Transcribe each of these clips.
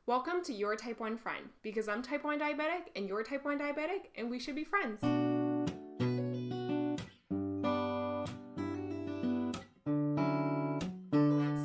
Welcome to Your Type 1 Friend, because I'm type 1 diabetic and you're type 1 diabetic and we should be friends.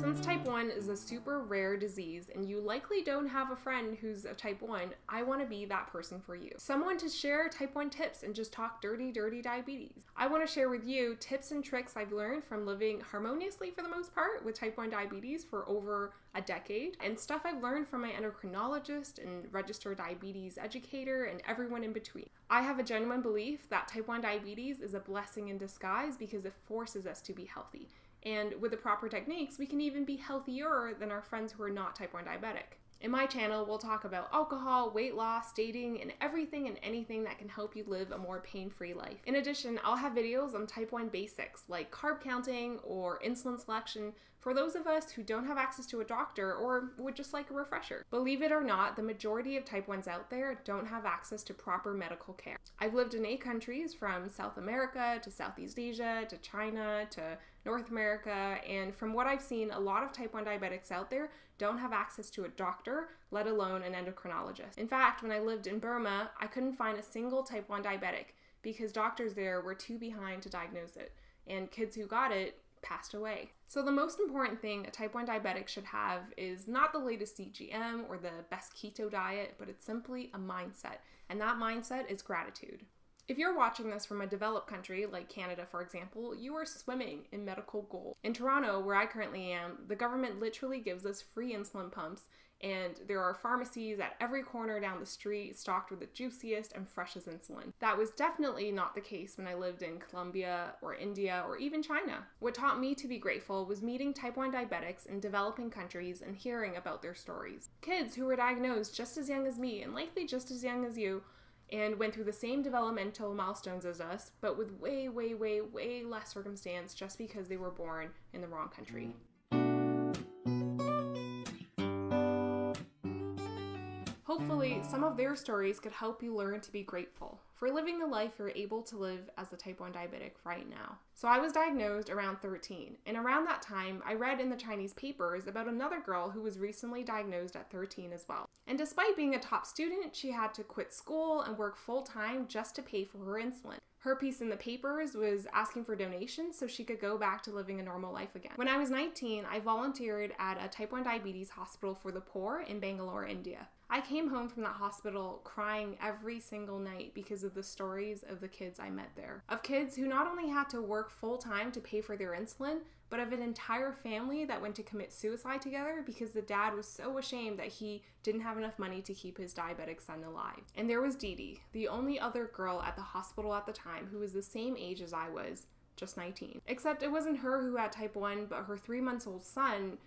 Since type 1 is a super rare disease and you likely don't have a friend who's a type 1, I want to be that person for you. Someone to share type 1 tips and just talk dirty diabetes. I want to share with you tips and tricks I've learned from living harmoniously for the most part with type 1 diabetes for over a decade, and stuff I've learned from my endocrinologist and registered diabetes educator and everyone in between. I have a genuine belief that type 1 diabetes is a blessing in disguise because it forces us to be healthy. And with the proper techniques, we can even be healthier than our friends who are not type 1 diabetic. In my channel, we'll talk about alcohol, weight loss, dating, and everything and anything that can help you live a more pain-free life. In addition, I'll have videos on type 1 basics like carb counting or insulin selection for those of us who don't have access to a doctor or would just like a refresher. Believe it or not, the majority of type 1s out there don't have access to proper medical care. I've lived in 8 countries from South America to Southeast Asia to China to North America, and from what I've seen, a lot of type 1 diabetics out there don't have access to a doctor, let alone an endocrinologist. In fact, when I lived in Burma, I couldn't find a single type 1 diabetic because doctors there were too behind to diagnose it, and kids who got it passed away. So the most important thing a type 1 diabetic should have is not the latest CGM or the best keto diet, but it's simply a mindset, and that mindset is gratitude. If you're watching this from a developed country, like Canada for example, you are swimming in medical gold. In Toronto, where I currently am, the government literally gives us free insulin pumps, and there are pharmacies at every corner down the street stocked with the juiciest and freshest insulin. That was definitely not the case when I lived in Colombia or India or even China. What taught me to be grateful was meeting type 1 diabetics in developing countries and hearing about their stories. Kids who were diagnosed just as young as me and likely just as young as you and went through the same developmental milestones as us, but with way less circumstance just because they were born in the wrong country. Hopefully, some of their stories could help you learn to be grateful for living the life you're able to live as a type 1 diabetic right now. So I was diagnosed around 13, and around that time, I read in the Chinese papers about another girl who was recently diagnosed at 13 as well. And despite being a top student, she had to quit school and work full-time just to pay for her insulin. Her piece in the papers was asking for donations so she could go back to living a normal life again. When I was 19, I volunteered at a type 1 diabetes hospital for the poor in Bangalore, India. I came home from that hospital crying every single night because of the stories of the kids I met there. Of kids who not only had to work full-time to pay for their insulin, but of an entire family that went to commit suicide together because the dad was so ashamed that he didn't have enough money to keep his diabetic son alive. And there was Dee Dee, the only other girl at the hospital at the time who was the same age as I was, just 19. Except it wasn't her who had type 1, but her 3-month-old son,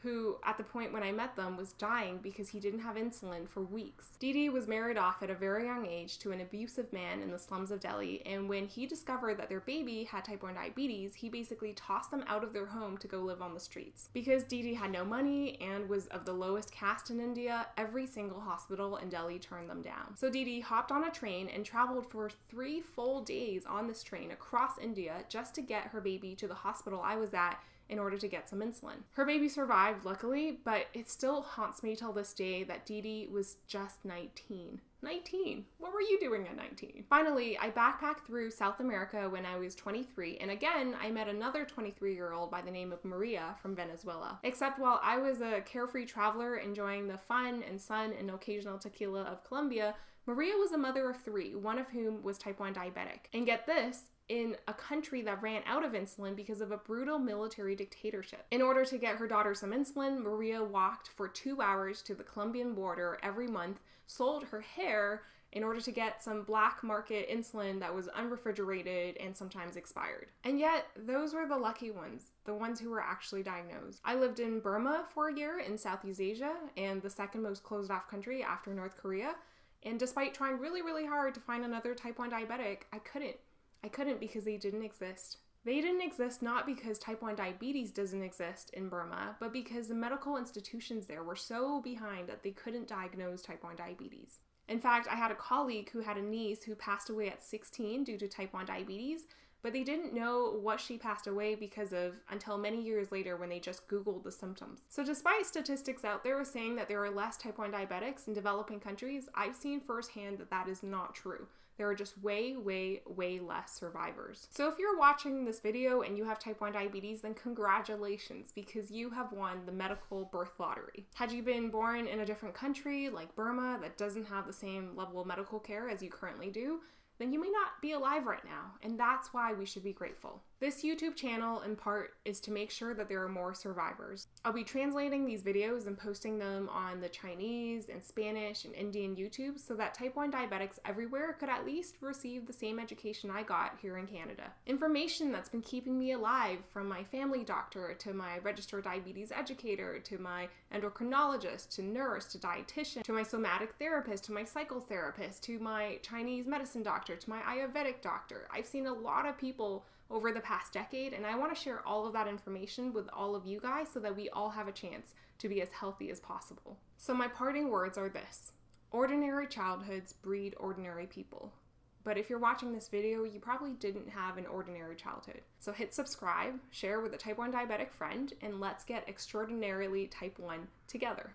who, at the point when I met them, was dying because he didn't have insulin for weeks. Dee Dee was married off at a very young age to an abusive man in the slums of Delhi, and when he discovered that their baby had type 1 diabetes, he basically tossed them out of their home to go live on the streets. Because Dee Dee had no money and was of the lowest caste in India, every single hospital in Delhi turned them down. So Dee Dee hopped on a train and traveled for 3 full days on this train across India just to get her baby to the hospital I was at in order to get some insulin. Her baby survived, luckily, but it still haunts me till this day that Dee Dee was just 19. 19! What were you doing at 19? Finally, I backpacked through South America when I was 23, and again, I met another 23-year-old by the name of Maria from Venezuela. Except while I was a carefree traveler enjoying the fun and sun and occasional tequila of Colombia, Maria was a mother of 3, one of whom was type 1 diabetic. And get this, in a country that ran out of insulin because of a brutal military dictatorship. In order to get her daughter some insulin, Maria walked for 2 hours to the Colombian border every month, sold her hair in order to get some black market insulin that was unrefrigerated and sometimes expired. And yet, those were the lucky ones, the ones who were actually diagnosed. I lived in Burma for a year in Southeast Asia, and the second most closed off country after North Korea, and despite trying really hard to find another type 1 diabetic, I couldn't because they didn't exist. They didn't exist not because type 1 diabetes doesn't exist in Burma, but because the medical institutions there were so behind that they couldn't diagnose type 1 diabetes. In fact, I had a colleague who had a niece who passed away at 16 due to type 1 diabetes, but they didn't know what she passed away because of until many years later when they just Googled the symptoms. So despite statistics out there saying that there are less type 1 diabetics in developing countries, I've seen firsthand that that is not true. There are just way less survivors. So if you're watching this video and you have type 1 diabetes, then congratulations, because you have won the medical birth lottery. Had you been born in a different country like Burma that doesn't have the same level of medical care as you currently do, then you may not be alive right now, and that's why we should be grateful. This YouTube channel, in part, is to make sure that there are more survivors. I'll be translating these videos and posting them on the Chinese and Spanish and Indian YouTube so that type 1 diabetics everywhere could at least receive the same education I got here in Canada. Information that's been keeping me alive, from my family doctor to my registered diabetes educator to my endocrinologist to nurse to dietitian to my somatic therapist to my psychotherapist to my Chinese medicine doctor to my Ayurvedic doctor. I've seen a lot of people over the past decade, and I want to share all of that information with all of you guys so that we all have a chance to be as healthy as possible. So my parting words are this: ordinary childhoods breed ordinary people. But if you're watching this video, you probably didn't have an ordinary childhood. So hit subscribe, share with a type 1 diabetic friend, and let's get extraordinarily type 1 together.